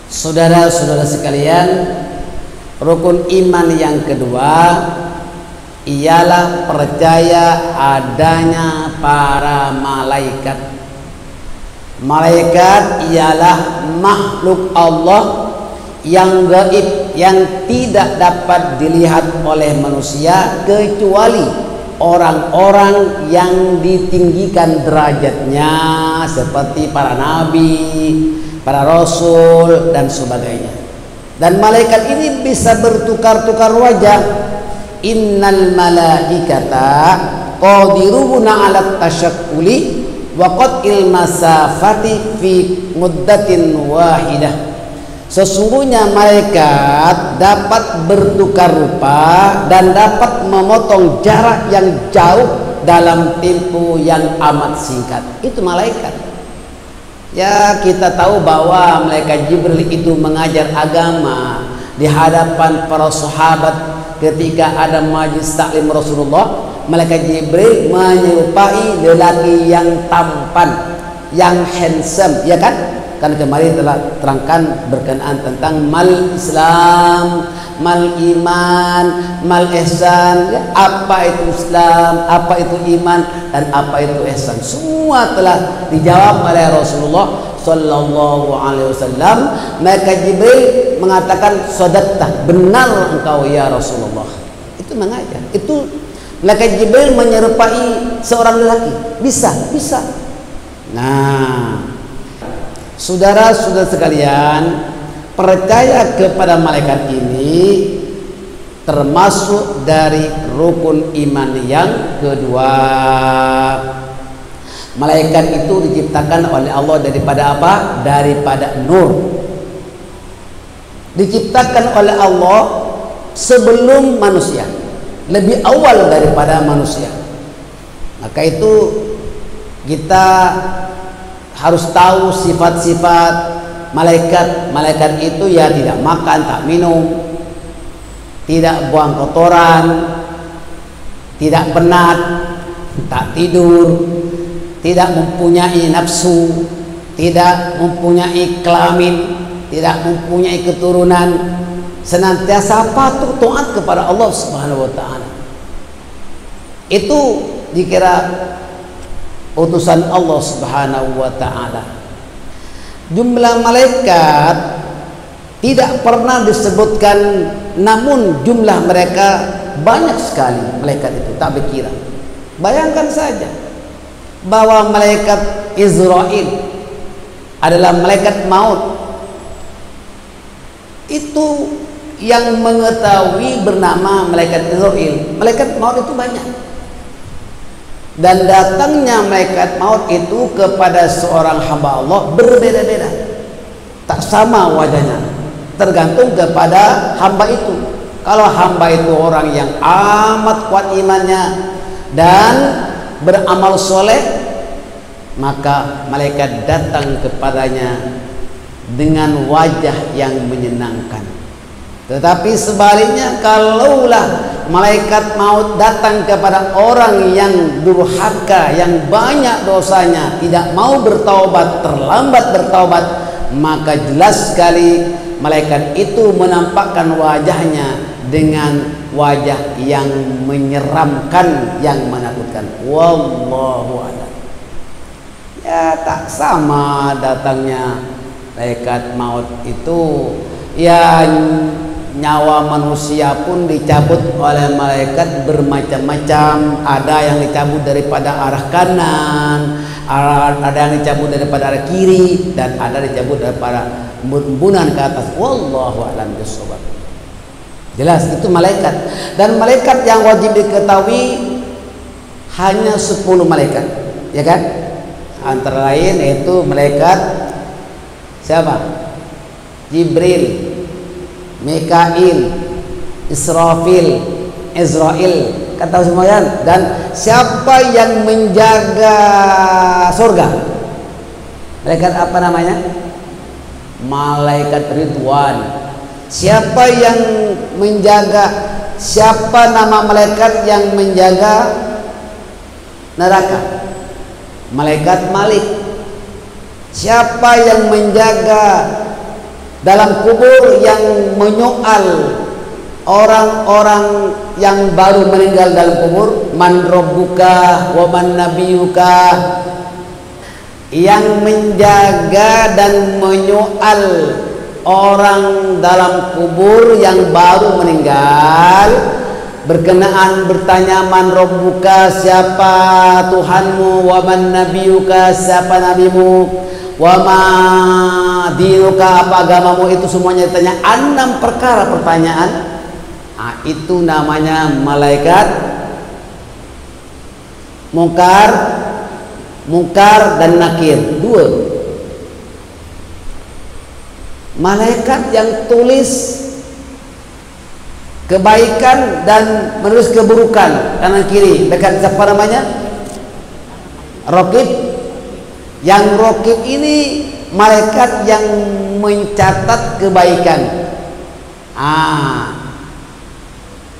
Saudara-saudara sekalian, rukun iman yang kedua ialah percaya adanya para malaikat. Malaikat ialah makhluk Allah yang gaib, yang tidak dapat dilihat oleh manusia kecuali orang-orang yang ditinggikan derajatnya seperti para nabi, para rasul dan sebagainya. Dan malaikat ini bisa bertukar-tukar wajah. Innal malaikata qadiruna 'ala tasyakkuli wa qat'il masafati fi muddatin wahidah. Sesungguhnya malaikat dapat bertukar rupa dan dapat memotong jarak yang jauh dalam tempo yang amat singkat. Itu malaikat. Ya, kita tahu bahwa malaikat Jibril itu mengajar agama di hadapan para sahabat ketika ada majlis taklim Rasulullah. Malaikat Jibril menyerupai lelaki yang tampan, yang handsome, ya kan? Kan kemarin telah terangkan berkenaan tentang mal Islam, mal iman, mal ihsan, ya, apa itu Islam, apa itu iman, dan apa itu ihsan. Semua telah dijawab oleh Rasulullah sallallahu alaihi wasallam. Maka Jibril mengatakan, "Shadaqta, benar engkau ya Rasulullah." Itu mengajar. Itu malaikat Jibril menyerupai seorang lelaki. Bisa. Nah, saudara-saudara sekalian, percaya kepada malaikat ini termasuk dari rukun iman yang kedua. Malaikat itu diciptakan oleh Allah daripada apa? Daripada nur. Diciptakan oleh Allah sebelum manusia, lebih awal daripada manusia. Maka itu kita harus tahu sifat-sifat malaikat. Malaikat itu ya tidak makan, tak minum, tidak buang kotoran, tidak penat, tak tidur, tidak mempunyai nafsu, tidak mempunyai kelamin, tidak mempunyai keturunan, senantiasa patuh taat kepada Allah Subhanahu wa taala. Itu dikira utusan Allah Subhanahu wa taala. Jumlah malaikat tidak pernah disebutkan, namun jumlah mereka banyak sekali. Malaikat itu tak berkira. Bayangkan saja bahwa malaikat Israil adalah malaikat maut. Itu yang mengetahui bernama malaikat Israil. Malaikat maut itu banyak. Dan datangnya malaikat maut itu kepada seorang hamba Allah berbeda-beda, tak sama wajahnya, tergantung kepada hamba itu. Kalau hamba itu orang yang amat kuat imannya dan beramal soleh, maka malaikat datang kepadanya dengan wajah yang menyenangkan. Tetapi sebaliknya, kalaulah malaikat maut datang kepada orang yang durhaka, yang banyak dosanya, tidak mau bertaubat, terlambat bertaubat, maka jelas sekali malaikat itu menampakkan wajahnya dengan wajah yang menyeramkan, yang menakutkan. Wallahu a'lam. Ya, tak sama datangnya malaikat maut itu. Ya, nyawa manusia pun dicabut oleh malaikat bermacam-macam. Ada yang dicabut daripada arah kanan, ada yang dicabut daripada arah kiri, dan ada dicabut daripada embunan ke atas. Wallahu a'lam bishawab. Jelas itu malaikat. Dan malaikat yang wajib diketahui hanya 10 malaikat, ya kan? Antara lain yaitu malaikat siapa? Jibril, Mikail, Israfil, Israel, kata semuanya. Dan siapa yang menjaga surga? Malaikat apa namanya? Malaikat Ridwan. Siapa yang menjaga? Siapa nama malaikat yang menjaga neraka? Malaikat Malik. Siapa yang menjaga dalam kubur yang menyoal orang-orang yang baru meninggal dalam kubur, man rabbuka wa man nabiyuka, yang menjaga dan menyoal orang dalam kubur yang baru meninggal berkenaan bertanya, man rabbuka, siapa Tuhanmu, wa man nabiyuka, siapa nabimu, wa ma dinuka, apa agamamu, itu semuanya ditanya 6 perkara pertanyaan. Nah, itu namanya malaikat mungkar dan nakir. 2 malaikat yang tulis kebaikan dan menulis keburukan kanan kiri, dekat siapa namanya? Raqib. Yang Raqib ini malaikat yang mencatat kebaikan.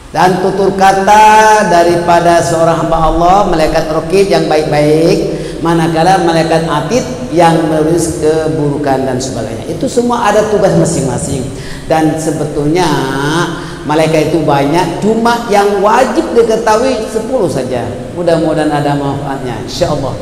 Dan tutur kata daripada seorang hamba Allah, malaikat Raqib yang baik-baik, manakala malaikat Atid yang menulis keburukan dan sebagainya. Itu semua ada tugas masing-masing. Dan sebetulnya malaikat itu banyak, cuma yang wajib diketahui 10 saja. Mudah-mudahan ada manfaatnya, insyaallah.